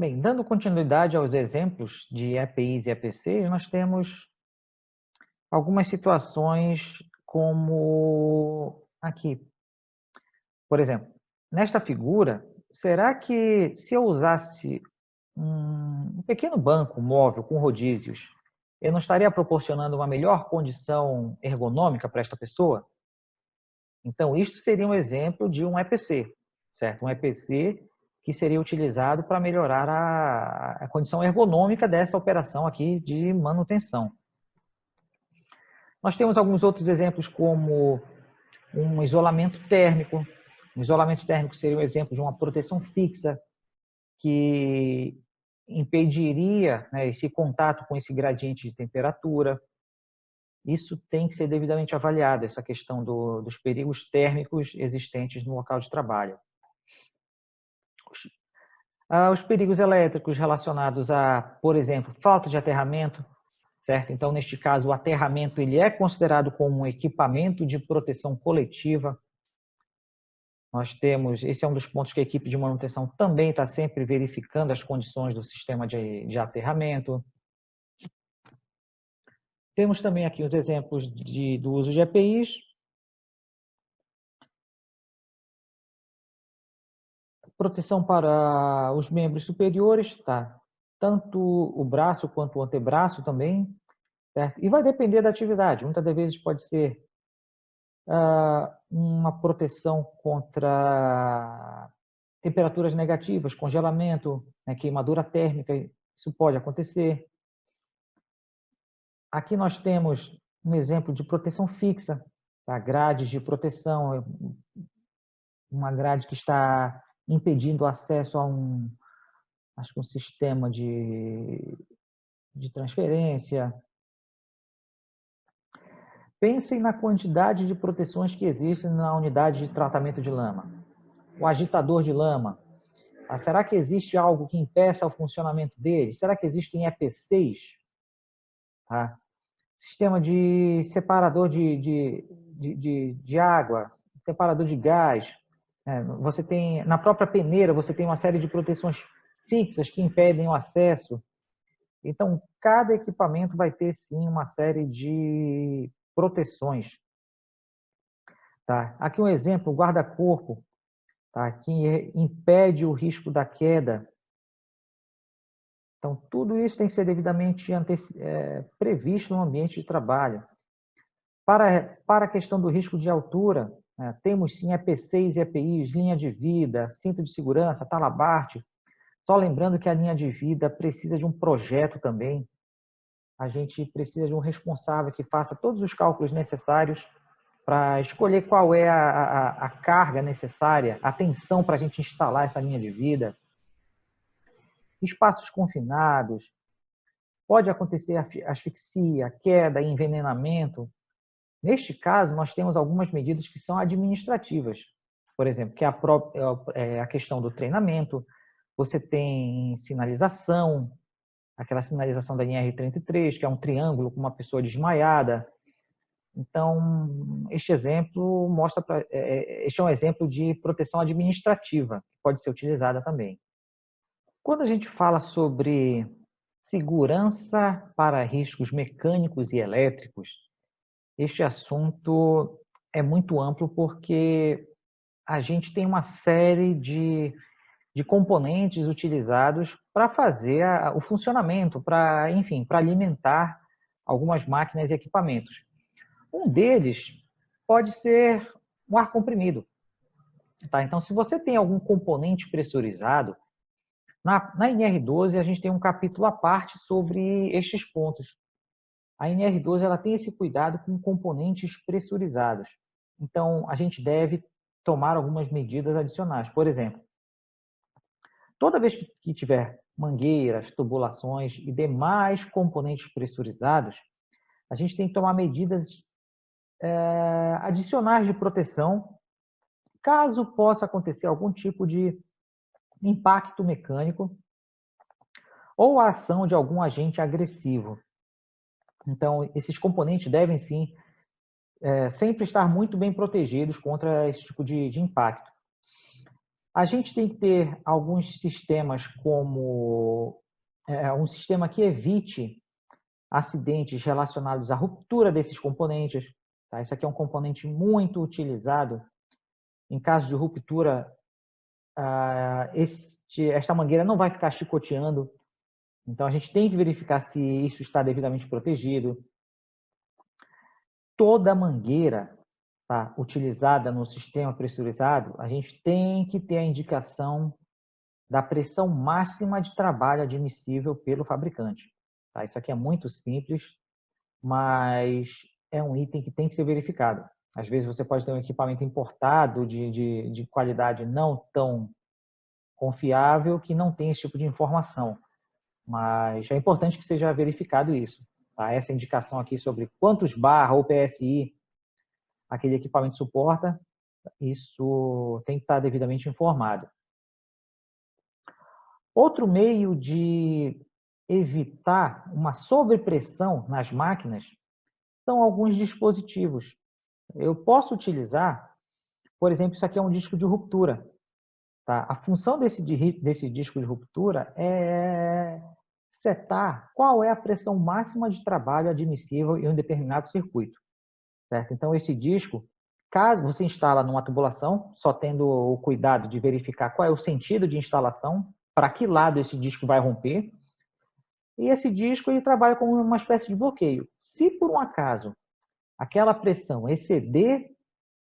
Bem, dando continuidade aos exemplos de EPIs e EPCs, nós temos algumas situações como aqui. Por exemplo, nesta figura, será que se eu usasse um pequeno banco móvel com rodízios, eu não estaria proporcionando uma melhor condição ergonômica para esta pessoa? Então, isto seria um exemplo de um EPC, certo? Um EPC que seria utilizado para melhorar a condição ergonômica dessa operação aqui de manutenção. Nós temos alguns outros exemplos, como um isolamento térmico. Um isolamento térmico seria um exemplo de uma proteção fixa que impediria, né, esse contato com esse gradiente de temperatura. Isso tem que ser devidamente avaliado, essa questão dos perigos térmicos existentes no local de trabalho. Os perigos elétricos relacionados a, por exemplo, falta de aterramento, certo? Então, neste caso, o aterramento ele é considerado como um equipamento de proteção coletiva. Nós temos, esse é um dos pontos que a equipe de manutenção também está sempre verificando as condições do sistema de aterramento. Temos também aqui os exemplos do uso de EPIs. Proteção para os membros superiores, tá? Tanto o braço quanto o antebraço também, certo? E vai depender da atividade. Muitas das vezes pode ser uma proteção contra temperaturas negativas, congelamento, né, queimadura térmica, isso pode acontecer. Aqui nós temos um exemplo de proteção fixa, tá? Grades de proteção, uma grade que está impedindo o acesso a um sistema de transferência. Pensem na quantidade de proteções que existem na unidade de tratamento de lama. O agitador de lama. Será que existe algo que impeça o funcionamento dele? Será que existem EPCs? Tá? Sistema de separador de água, separador de gás. Você tem, na própria peneira, você tem uma série de proteções fixas que impedem o acesso. Então, cada equipamento vai ter, sim, uma série de proteções. Tá? Aqui um exemplo, o guarda-corpo, tá? Que impede o risco da queda. Então, tudo isso tem que ser devidamente previsto no ambiente de trabalho. Para a questão do risco de altura, temos sim EPCs e EPIs, linha de vida, cinto de segurança, talabarte. Só lembrando que a linha de vida precisa de um projeto também. A gente precisa de um responsável que faça todos os cálculos necessários para escolher qual é a carga necessária, a tensão para a gente instalar essa linha de vida. Espaços confinados, pode acontecer asfixia, queda, envenenamento. Neste caso, nós temos algumas medidas que são administrativas. Por exemplo, que é a questão do treinamento, você tem sinalização, aquela sinalização da NR33, que é um triângulo com uma pessoa desmaiada. Então, este exemplo este é um exemplo de proteção administrativa, que pode ser utilizada também. Quando a gente fala sobre segurança para riscos mecânicos e elétricos, este assunto é muito amplo porque a gente tem uma série de componentes utilizados para fazer o funcionamento, enfim, para alimentar algumas máquinas e equipamentos. Um deles pode ser o ar comprimido. Tá? Então, se você tem algum componente pressurizado, na NR12 a gente tem um capítulo à parte sobre estes pontos. A NR12 ela tem esse cuidado com componentes pressurizados. Então, a gente deve tomar algumas medidas adicionais. Por exemplo, toda vez que tiver mangueiras, tubulações e demais componentes pressurizados, a gente tem que tomar medidas adicionais de proteção, caso possa acontecer algum tipo de impacto mecânico ou a ação de algum agente agressivo. Então, esses componentes devem, sim, sempre estar muito bem protegidos contra esse tipo de impacto. A gente tem que ter alguns sistemas como um sistema que evite acidentes relacionados à ruptura desses componentes. Tá? Isso aqui é um componente muito utilizado. Em caso de ruptura, esta mangueira não vai ficar chicoteando. Então, a gente tem que verificar se isso está devidamente protegido. Toda mangueira utilizada no sistema pressurizado, a gente tem que ter a indicação da pressão máxima de trabalho admissível pelo fabricante. Tá? Isso aqui é muito simples, mas é um item que tem que ser verificado. Às vezes você pode ter um equipamento importado de qualidade não tão confiável que não tem esse tipo de informação, mas é importante que seja verificado isso. Tá? Essa indicação aqui sobre quantos bar ou PSI aquele equipamento suporta, isso tem que estar devidamente informado. Outro meio de evitar uma sobrepressão nas máquinas são alguns dispositivos. Eu posso utilizar, por exemplo, isso aqui é um disco de ruptura. Tá? A função desse disco de ruptura é setar qual é a pressão máxima de trabalho admissível em um determinado circuito. Certo? Então, esse disco, caso você instala numa tubulação, só tendo o cuidado de verificar qual é o sentido de instalação, para que lado esse disco vai romper, e esse disco ele trabalha como uma espécie de bloqueio. Se por um acaso aquela pressão exceder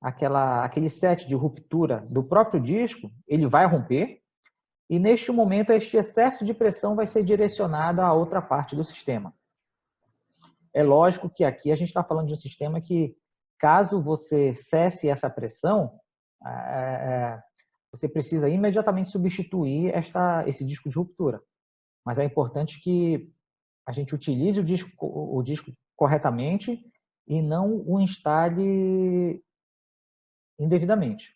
aquele set de ruptura do próprio disco, ele vai romper, e neste momento este excesso de pressão vai ser direcionado a outra parte do sistema. É lógico que aqui a gente está falando de um sistema que, caso você cesse essa pressão, você precisa imediatamente substituir esse disco de ruptura. Mas é importante que a gente utilize o disco corretamente e não o instale indevidamente.